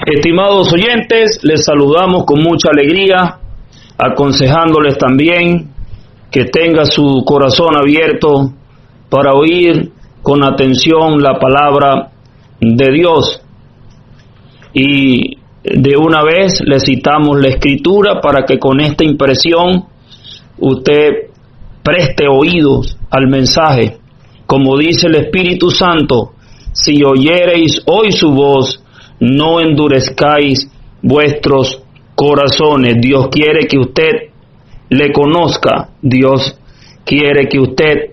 Estimados oyentes, les saludamos con mucha alegría, aconsejándoles también que tenga su corazón abierto para oír con atención la palabra de Dios. Y de una vez le citamos la Escritura para que con esta impresión usted preste oídos al mensaje. Como dice el Espíritu Santo, si oyereis hoy su voz, no endurezcáis vuestros corazones. Dios quiere que usted le conozca, Dios quiere que usted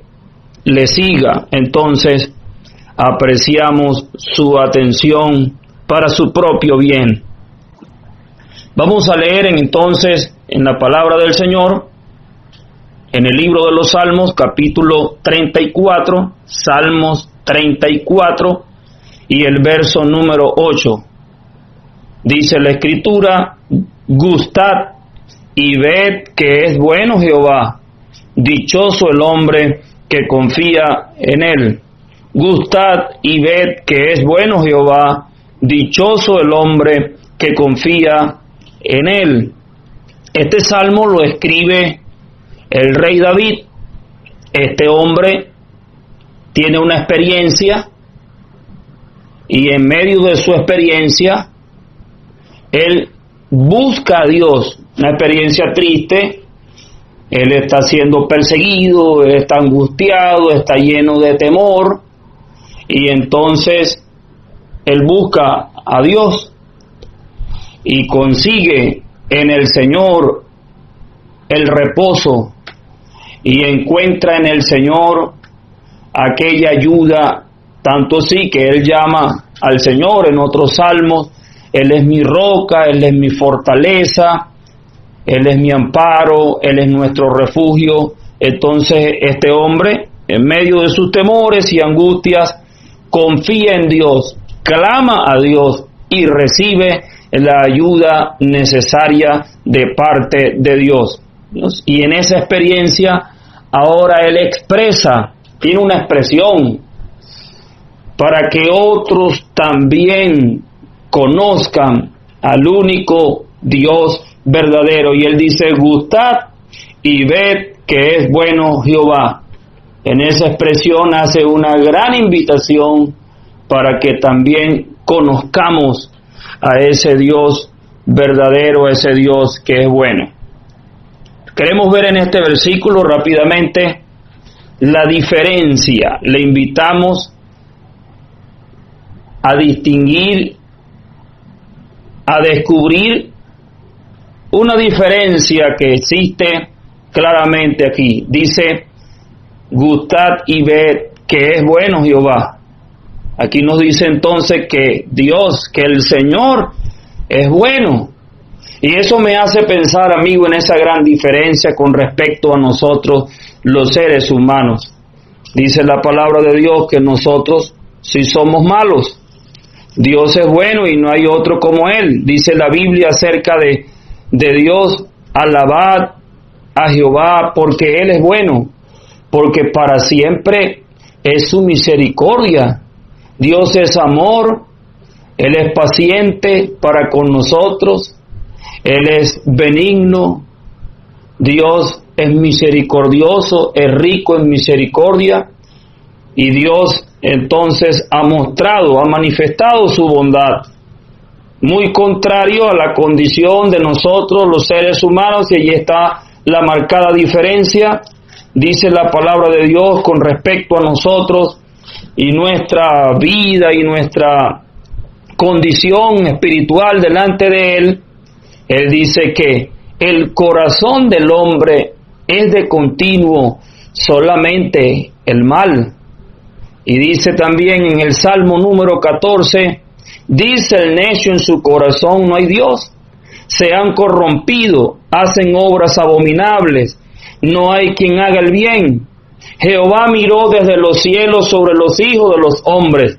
le siga. Entonces, apreciamos su atención para su propio bien. Vamos a leer entonces en la palabra del Señor, en el libro de los Salmos, capítulo 34, Salmos 34, y el verso número 8. Dice la Escritura: gustad y ved que es bueno Jehová, dichoso el hombre que confía en él. Gustad y ved que es bueno Jehová, dichoso el hombre que confía en él. Este salmo lo escribe el rey David. Este hombre tiene una experiencia, y en medio de su experiencia, él busca a Dios. Una experiencia triste. Él está siendo perseguido, él está angustiado, está lleno de temor, y entonces él busca a Dios y consigue en el Señor el reposo, y encuentra en el Señor aquella ayuda, tanto así que él llama al Señor en otros salmos: Él es mi roca, Él es mi fortaleza, Él es mi amparo, Él es nuestro refugio. Entonces este hombre, en medio de sus temores y angustias, confía en Dios, clama a Dios y recibe la ayuda necesaria de parte de Dios. Y en esa experiencia, ahora él expresa, tiene una expresión, para que otros también conozcan al único Dios verdadero. Y él dice: gustad y ved que es bueno Jehová. En esa expresión hace una gran invitación para que también conozcamos a ese Dios verdadero, a ese Dios que es bueno. Queremos ver en este versículo rápidamente la diferencia. Le invitamos a distinguir, a descubrir una diferencia que existe claramente aquí. Dice: gustad y ved que es bueno Jehová. Aquí nos dice entonces que Dios, que el Señor es bueno. Y eso me hace pensar, amigo, en esa gran diferencia con respecto a nosotros, los seres humanos. Dice la palabra de Dios que nosotros sí somos malos. Dios es bueno y no hay otro como Él. Dice la Biblia acerca de Dios: alabad a Jehová porque Él es bueno, porque para siempre es su misericordia. Dios es amor, Él es paciente para con nosotros, Él es benigno, Dios es misericordioso, es rico en misericordia, y Dios entonces ha manifestado su bondad, muy contrario a la condición de nosotros los seres humanos, y allí está la marcada diferencia. Dice la palabra de Dios con respecto a nosotros y nuestra vida y nuestra condición espiritual delante de Él. Él dice que el corazón del hombre es de continuo solamente el mal. Y dice también en el Salmo número 14, dice el necio en su corazón: no hay Dios. Se han corrompido, hacen obras abominables, no hay quien haga el bien. Jehová miró desde los cielos sobre los hijos de los hombres,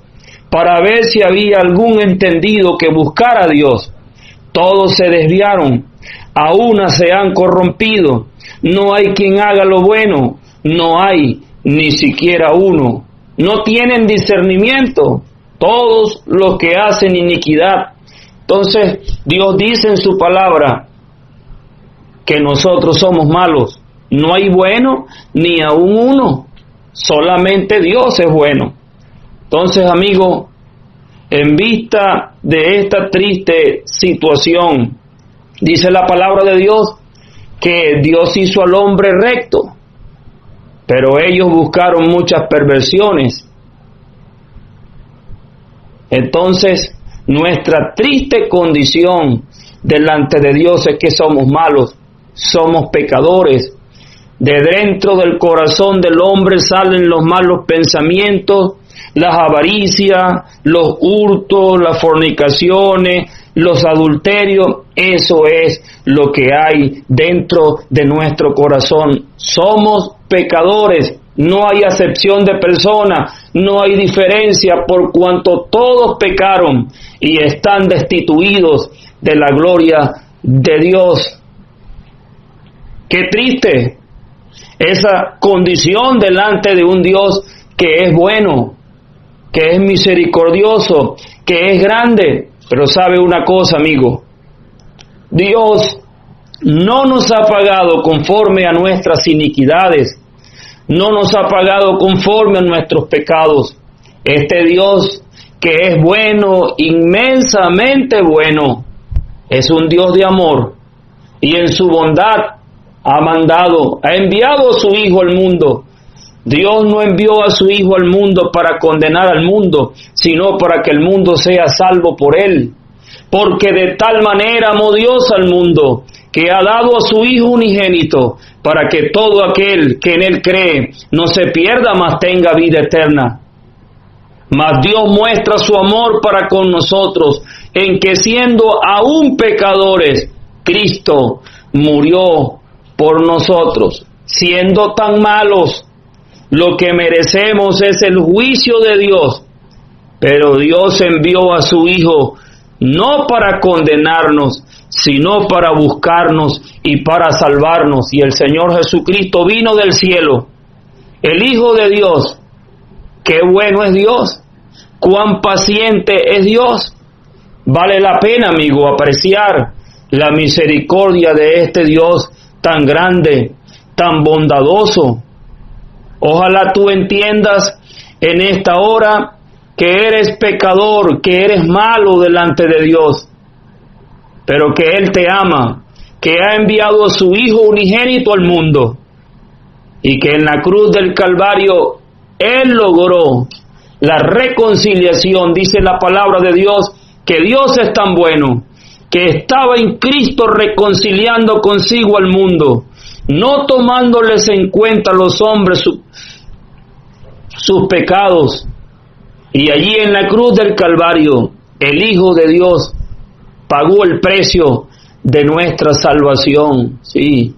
para ver si había algún entendido que buscara a Dios. Todos se desviaron, a una se han corrompido, no hay quien haga lo bueno, no hay ni siquiera uno. No tienen discernimiento, todos los que hacen iniquidad Entonces, Dios dice en su palabra que nosotros somos malos. No hay bueno ni aún uno. Solamente Dios es bueno. Entonces, amigo, en vista de esta triste situación, dice la palabra de Dios que Dios hizo al hombre recto, pero ellos buscaron muchas perversiones. Entonces, nuestra triste condición delante de Dios es que somos malos, somos pecadores. De dentro del corazón del hombre salen los malos pensamientos, las avaricias, los hurtos, las fornicaciones, los adulterios. Eso es lo que hay dentro de nuestro corazón. Somos pecadores, no hay acepción de persona, no hay diferencia, por cuanto todos pecaron y están destituidos de la gloria de Dios. Qué triste esa condición delante de un Dios que es bueno, que es misericordioso, que es grande. Pero sabe una cosa, amigo, Dios no nos ha pagado conforme a nuestras iniquidades, no nos ha pagado conforme a nuestros pecados. Este Dios que es bueno, inmensamente bueno, es un Dios de amor, y en su bondad ha enviado a su Hijo al mundo. Dios no envió a su Hijo al mundo para condenar al mundo, sino para que el mundo sea salvo por él. Porque de tal manera amó Dios al mundo, que ha dado a su Hijo unigénito, para que todo aquel que en él cree no se pierda, mas tenga vida eterna. Mas Dios muestra su amor para con nosotros, en que siendo aún pecadores, Cristo murió por nosotros. Siendo tan malos, lo que merecemos es el juicio de Dios, pero Dios envió a su Hijo no para condenarnos, sino para buscarnos y para salvarnos. Y el Señor Jesucristo vino del cielo, el Hijo de Dios. Qué bueno es Dios, cuán paciente es Dios. Vale la pena, amigo, apreciar la misericordia de este Dios tan grande, tan bondadoso. Ojalá tú entiendas en esta hora que eres pecador, que eres malo delante de Dios, pero que Él te ama, que ha enviado a su Hijo unigénito al mundo, y que en la cruz del Calvario Él logró la reconciliación. Dice la palabra de Dios que Dios es tan bueno, que estaba en Cristo reconciliando consigo al mundo, no tomándoles en cuenta a los hombres sus pecados. Y allí en la cruz del Calvario, el Hijo de Dios pagó el precio de nuestra salvación. Sí,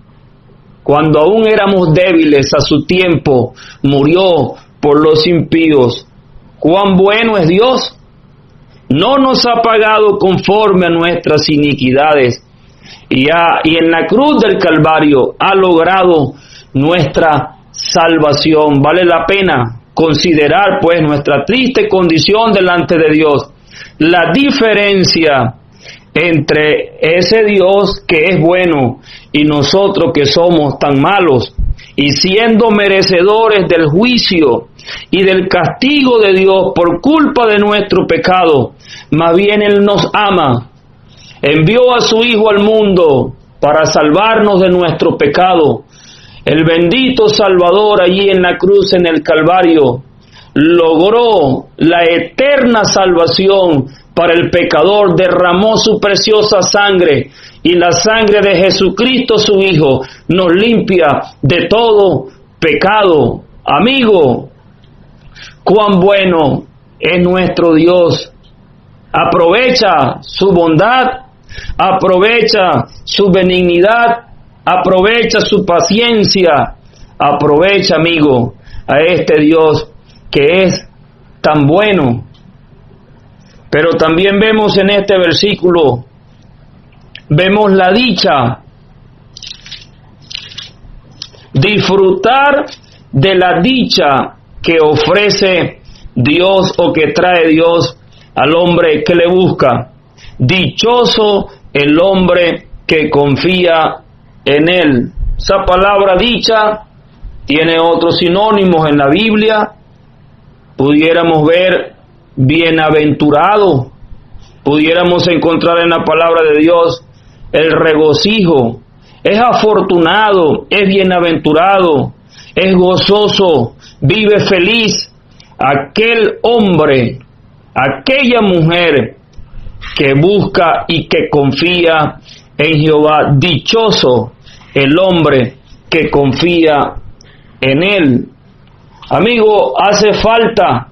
cuando aún éramos débiles, a su tiempo murió por los impíos. ¡Cuán bueno es Dios! No nos ha pagado conforme a nuestras iniquidades, y en la cruz del Calvario ha logrado nuestra salvación. Vale la pena considerar pues nuestra triste condición delante de Dios, la diferencia entre ese Dios que es bueno y nosotros que somos tan malos, y siendo merecedores del juicio y del castigo de Dios por culpa de nuestro pecado, más bien Él nos ama, envió a su Hijo al mundo para salvarnos de nuestro pecado. El bendito Salvador allí en la cruz, en el Calvario, logró la eterna salvación para el pecador, derramó su preciosa sangre, y la sangre de Jesucristo su Hijo nos limpia de todo pecado. Amigo, cuán bueno es nuestro Dios. Aprovecha su bondad, aprovecha su benignidad, aprovecha su paciencia, aprovecha, amigo, a este Dios que es tan bueno. Pero también vemos en este versículo, vemos la dicha, disfrutar de la dicha que ofrece Dios o que trae Dios al hombre que le busca. dichoso el hombre que confía en Él. Esa palabra dicha tiene otros sinónimos en la Biblia. Pudiéramos ver bienaventurado, pudiéramos encontrar en la palabra de Dios el regocijo. Es afortunado, es bienaventurado, es gozoso, vive feliz aquel hombre, aquella mujer que busca y que confía en Jehová. Dichoso el hombre que confía en Él. Amigo, hace falta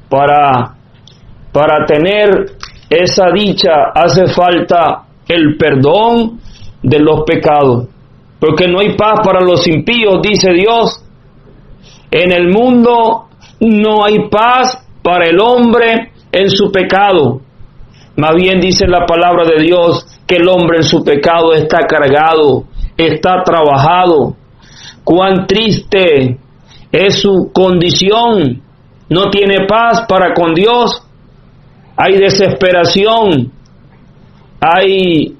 para tener esa dicha, hace falta el perdón de los pecados, porque no hay paz para los impíos, dice Dios. En el mundo no hay paz para el hombre en su pecado. Más bien dice la palabra de Dios que el hombre en su pecado está cargado, está trabajado. Cuán triste es su condición. No tiene paz para con Dios. Hay desesperación. Hay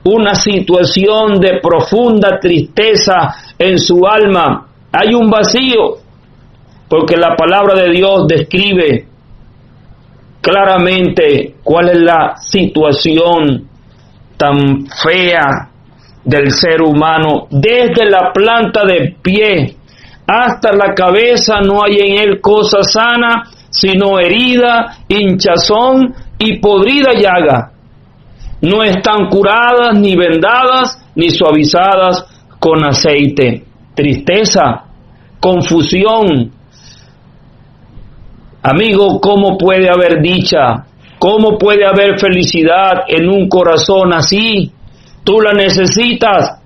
una situación de profunda tristeza en su alma. Hay un vacío, porque la palabra de Dios describe claramente cuál es la situación tan fea del ser humano. Desde la planta de pie hasta la cabeza no hay en él cosa sana, sino herida, hinchazón y podrida llaga. No están curadas, ni vendadas, ni suavizadas con aceite. Tristeza, confusión. Amigo, ¿cómo puede haber dicha? ¿Cómo puede haber felicidad en un corazón así? Tú la necesitas.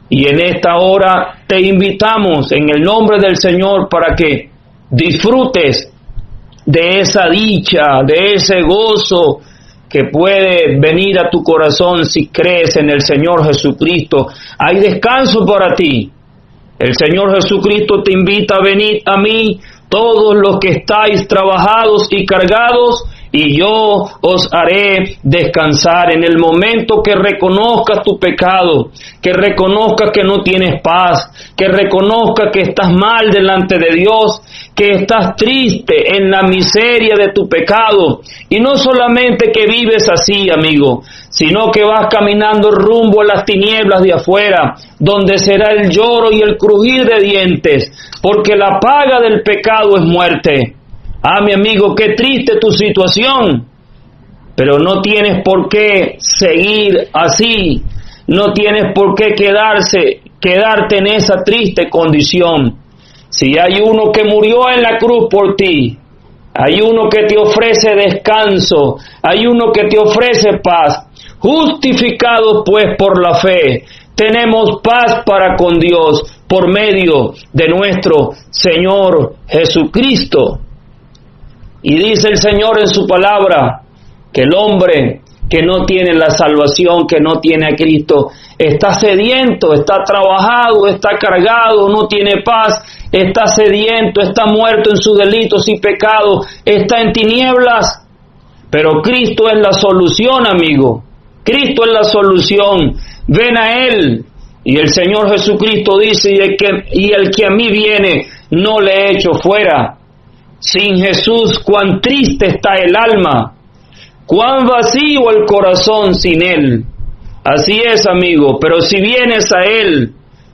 Y en esta hora te invitamos en el nombre del Señor para que disfrutes de esa dicha, de ese gozo que puede venir a tu corazón si crees en el Señor Jesucristo. Hay descanso para ti. El Señor Jesucristo te invita a venir a mí, todos los que estáis trabajados y cargados, y yo os haré descansar. En el momento que reconozcas tu pecado, que reconozcas que no tienes paz, que reconozcas que estás mal delante de Dios, que estás triste en la miseria de tu pecado, y no solamente que vives así, amigo, sino que vas caminando rumbo a las tinieblas de afuera, donde será el lloro y el crujir de dientes, porque la paga del pecado es muerte. Ah, mi amigo, qué triste tu situación, pero no tienes por qué seguir así, no tienes por qué quedarte en esa triste condición. Si hay uno que murió en la cruz por ti, hay uno que te ofrece descanso, hay uno que te ofrece paz. Justificados pues por la fe, tenemos paz para con Dios por medio de nuestro Señor Jesucristo. Y dice el Señor en su palabra que el hombre que no tiene la salvación, que no tiene a Cristo, está sediento, está trabajado, está cargado, no tiene paz, está sediento, está muerto en sus delitos y pecados, está en tinieblas. Pero Cristo es la solución, amigo. Cristo es la solución. Ven a Él. Y el Señor Jesucristo dice, y el que a mí viene, no le echo fuera. Sin Jesús, cuán triste está el alma, cuán vacío el corazón sin Él. Así es, amigo, pero si vienes a Él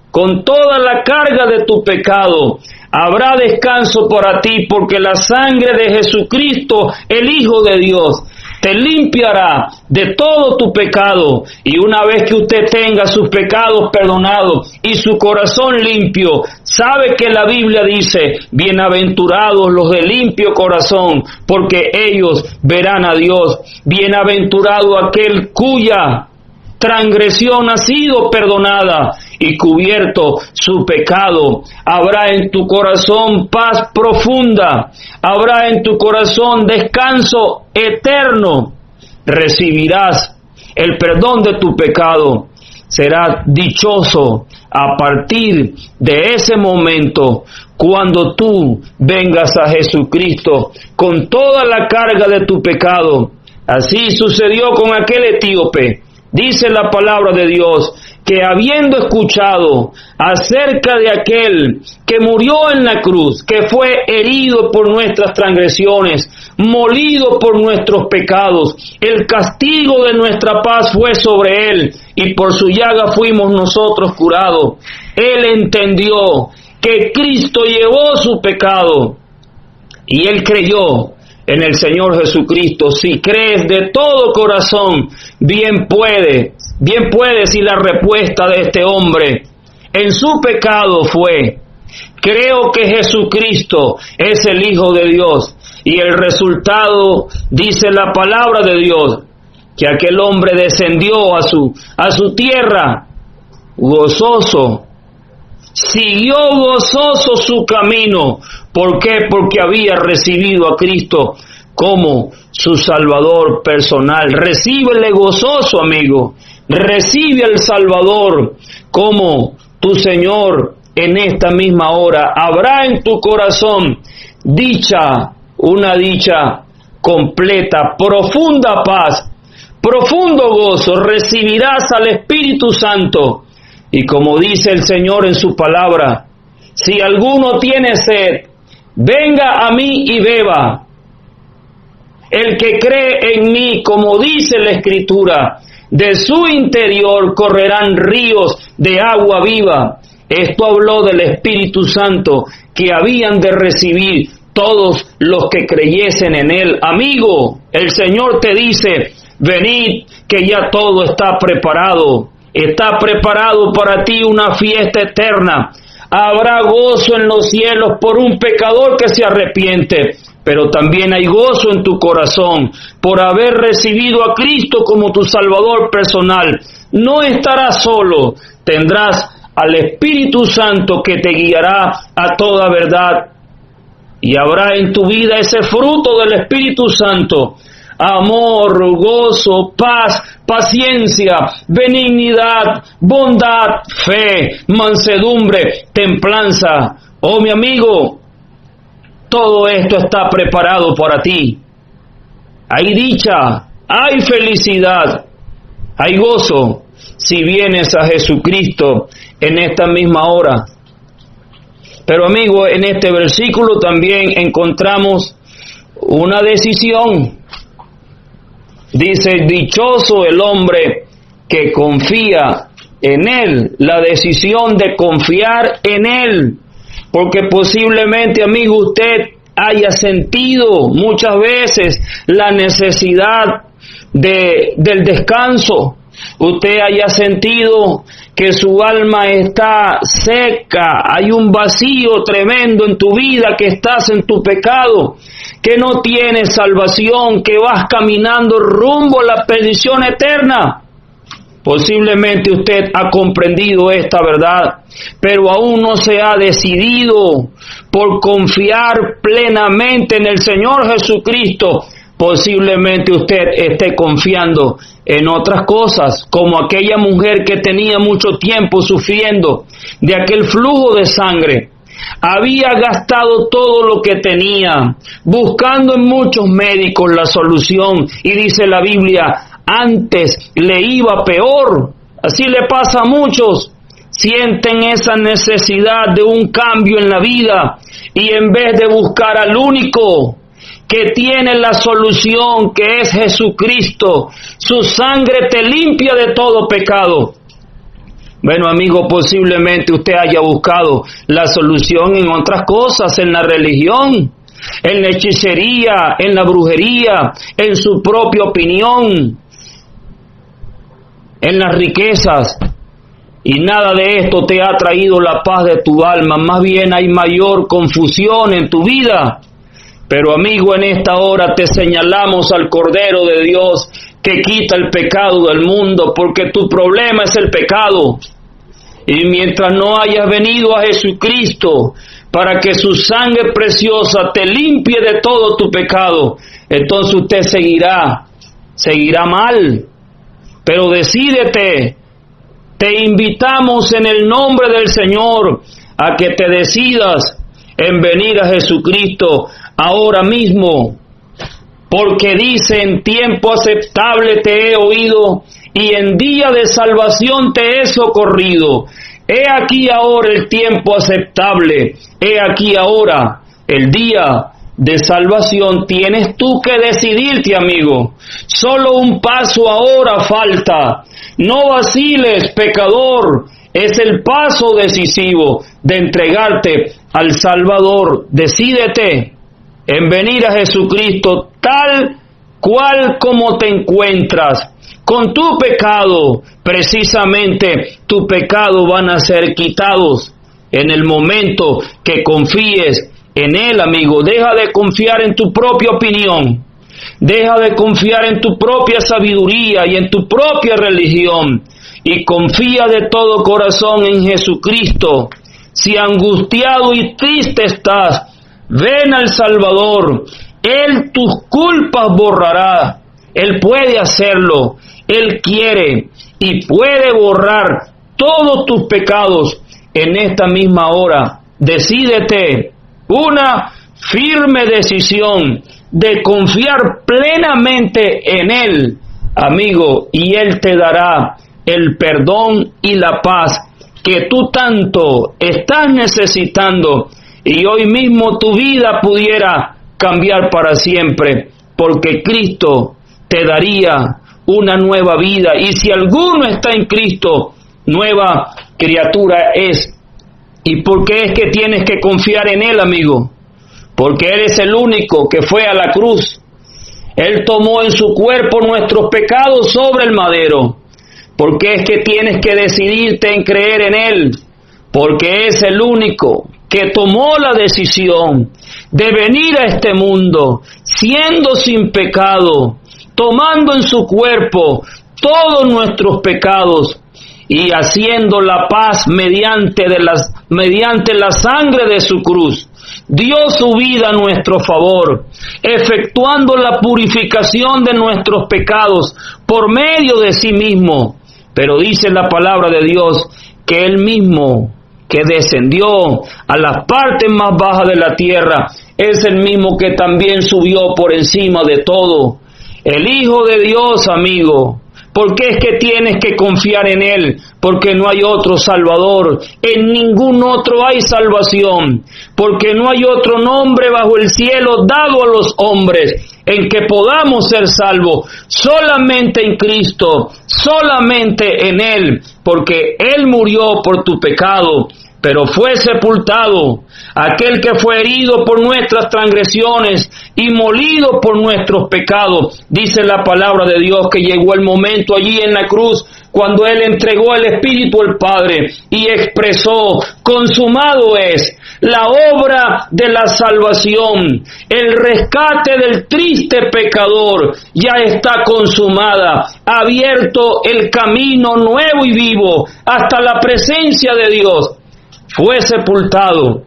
con toda la carga de tu pecado, habrá descanso para ti, porque la sangre de Jesucristo, el Hijo de Dios, te limpiará de todo tu pecado. Y una vez que usted tenga sus pecados perdonados y su corazón limpio, sabe que la Biblia dice, bienaventurados los de limpio corazón, porque ellos verán a Dios. Bienaventurado aquel cuya transgresión ha sido perdonada y cubierto su pecado. Habrá en tu corazón paz profunda, habrá en tu corazón descanso eterno. Recibirás el perdón de tu pecado. Serás dichoso a partir de ese momento, cuando tú vengas a Jesucristo con toda la carga de tu pecado. Así sucedió con aquel etíope. Dice la palabra de Dios que habiendo escuchado acerca de aquel que murió en la cruz, que fue herido por nuestras transgresiones, molido por nuestros pecados, el castigo de nuestra paz fue sobre él, y por su llaga fuimos nosotros curados. Él entendió que Cristo llevó su pecado, y él creyó en el Señor Jesucristo. Si crees de todo corazón, bien puedes. Y la respuesta de este hombre en su pecado fue: creo que Jesucristo es el Hijo de Dios. Y el resultado, dice la palabra de Dios, que aquel hombre descendió a su tierra gozoso, siguió gozoso su camino. ¿Por qué? Porque había recibido a Cristo como su Salvador personal. Recíbele gozoso, amigo. Recibe al Salvador como tu Señor en esta misma hora. Habrá en tu corazón dicha, una dicha completa, profunda paz, profundo gozo. Recibirás al Espíritu Santo. Y como dice el Señor en su palabra, si alguno tiene sed, venga a mí y beba. El que cree en mí, como dice la Escritura, de su interior correrán ríos de agua viva. Esto habló del Espíritu Santo que habían de recibir todos los que creyesen en él. Amigo, el Señor te dice: venid, que ya todo está preparado. Está preparado para ti una fiesta eterna. Habrá gozo en los cielos por un pecador que se arrepiente, pero también hay gozo en tu corazón por haber recibido a Cristo como tu Salvador personal. No estarás solo, tendrás al Espíritu Santo que te guiará a toda verdad, y habrá en tu vida ese fruto del Espíritu Santo: amor, gozo, paz, paciencia, benignidad, bondad, fe, mansedumbre, templanza. Oh, mi amigo, todo esto está preparado para ti. Hay dicha, hay felicidad, hay gozo si vienes a Jesucristo en esta misma hora. Pero, amigo, en este versículo también encontramos una decisión. Dice: dichoso el hombre que confía en él. La decisión de confiar en él. Porque posiblemente, amigo, usted haya sentido muchas veces la necesidad del descanso. Usted haya sentido que su alma está seca, hay un vacío tremendo en tu vida, que estás en tu pecado, que no tienes salvación, que vas caminando rumbo a la perdición eterna. Posiblemente usted ha comprendido esta verdad, pero aún no se ha decidido por confiar plenamente en el Señor Jesucristo. Posiblemente usted esté confiando en otras cosas, como aquella mujer que tenía mucho tiempo sufriendo de aquel flujo de sangre. Había gastado todo lo que tenía, buscando en muchos médicos la solución, y dice la Biblia, antes le iba peor. Así le pasa a muchos. Sienten esa necesidad de un cambio en la vida, y en vez de buscar al único que tiene la solución, que es Jesucristo, su sangre te limpia de todo pecado. Bueno, amigo, posiblemente usted haya buscado la solución en otras cosas, en la religión, en la hechicería, en la brujería, en su propia opinión, en las riquezas, y nada de esto te ha traído la paz de tu alma. Más bien hay mayor confusión en tu vida. Pero, amigo, en esta hora te señalamos al Cordero de Dios que quita el pecado del mundo, porque tu problema es el pecado. Y mientras no hayas venido a Jesucristo para que su sangre preciosa te limpie de todo tu pecado, entonces usted seguirá mal. Pero decídete, te invitamos en el nombre del Señor a que te decidas en venir a Jesucristo ahora mismo. porque dice: en tiempo aceptable te he oído, y en día de salvación te he socorrido. He aquí ahora el tiempo aceptable, he aquí ahora el día de salvación. Tienes tú que decidirte, amigo. Solo un paso ahora falta. No vaciles, pecador. Es el paso decisivo de entregarte al Salvador. Decídete en venir a Jesucristo tal cual como te encuentras. Con tu pecado, precisamente tu pecado van a ser quitados en el momento que confíes en Él, amigo. Deja de confiar en tu propia opinión. Deja de confiar en tu propia sabiduría y en tu propia religión. Y confía de todo corazón en Jesucristo. Si angustiado y triste estás, ven al Salvador. Él tus culpas borrará. Él puede hacerlo. Él quiere y puede borrar todos tus pecados en esta misma hora. Decídete una firme decisión de confiar plenamente en Él, amigo, y Él te dará el perdón y la paz que tú tanto estás necesitando, y hoy mismo tu vida pudiera cambiar para siempre, porque Cristo te daría una nueva vida. Y si alguno está en Cristo, nueva criatura es. ¿Y por qué es que tienes que confiar en Él, amigo? Porque Él es el único que fue a la cruz. Él tomó en su cuerpo nuestros pecados sobre el madero. ¿Por qué es que tienes que decidirte en creer en Él? Porque es el único que tomó la decisión de venir a este mundo siendo sin pecado, tomando en su cuerpo todos nuestros pecados y haciendo la paz mediante la sangre de su cruz. Dio su vida a nuestro favor, efectuando la purificación de nuestros pecados por medio de sí mismo. Pero dice la palabra de Dios que Él mismo, que descendió a las partes más bajas de la tierra, es el mismo que también subió por encima de todo. El Hijo de Dios, amigo. ¿Por qué es que tienes que confiar en Él? Porque no hay otro Salvador. En ningún otro hay salvación. Porque no hay otro nombre bajo el cielo dado a los hombres en que podamos ser salvos. Solamente en Cristo. Solamente en Él. Porque Él murió por tu pecado, pero fue sepultado. Aquel que fue herido por nuestras transgresiones y molido por nuestros pecados. Dice la palabra de Dios que llegó el momento allí en la cruz cuando Él entregó el Espíritu al Padre y expresó: consumado es. La obra de la salvación, el rescate del triste pecador ya está consumada. Ha abierto el camino nuevo y vivo hasta la presencia de Dios. Fue sepultado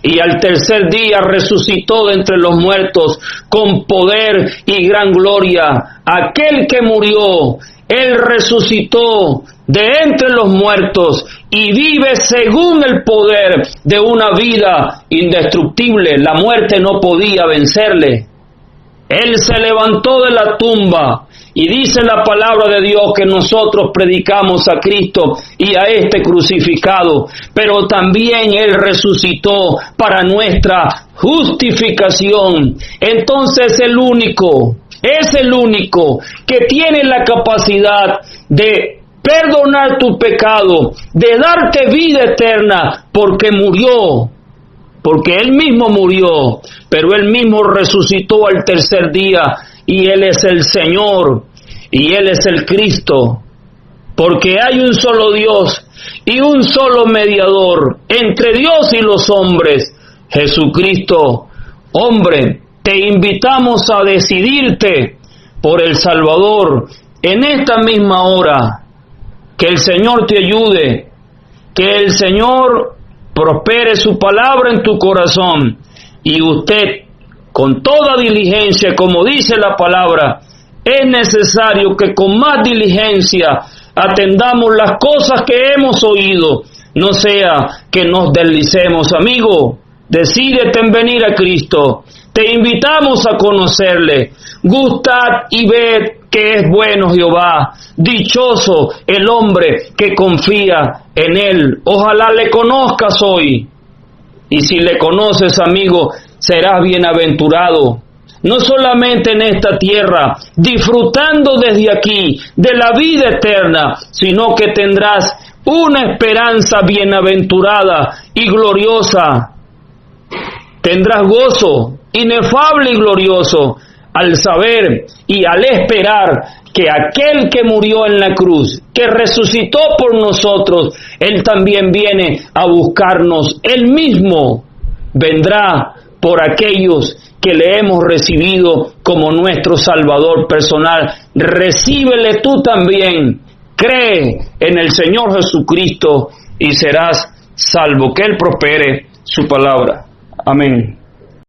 y al tercer día resucitó de entre los muertos con poder y gran gloria. Aquel que murió, Él resucitó de entre los muertos y vive según el poder de una vida indestructible. La muerte no podía vencerle. Él se levantó de la tumba y dice la palabra de Dios que nosotros predicamos a Cristo y a este crucificado, pero también Él resucitó para nuestra justificación. Entonces es el único que tiene la capacidad de perdonar tu pecado, de darte vida eterna, porque murió. Porque Él mismo murió, pero Él mismo resucitó al tercer día, y Él es el Señor, y Él es el Cristo. Porque hay un solo Dios y un solo mediador entre Dios y los hombres, Jesucristo. Hombre, te invitamos a decidirte por el Salvador en esta misma hora. Que el Señor te ayude, que el Señor prospere su palabra en tu corazón, y usted, con toda diligencia, como dice la palabra, es necesario que con más diligencia atendamos las cosas que hemos oído, no sea que nos deslicemos. Amigo, decídete en venir a Cristo. Te invitamos a conocerle. Gustad y ved que es bueno Jehová. Dichoso el hombre que confía en Él. Ojalá le conozcas hoy. Y si le conoces, amigo, serás bienaventurado. No solamente en esta tierra, disfrutando desde aquí de la vida eterna, sino que tendrás una esperanza bienaventurada y gloriosa. Tendrás gozo inefable y glorioso al saber y al esperar que aquel que murió en la cruz, que resucitó por nosotros, Él también viene a buscarnos. Él mismo vendrá por aquellos que le hemos recibido como nuestro Salvador personal. Recíbele tú también. Cree en el Señor Jesucristo y serás salvo. Que Él prospere su palabra. Amén.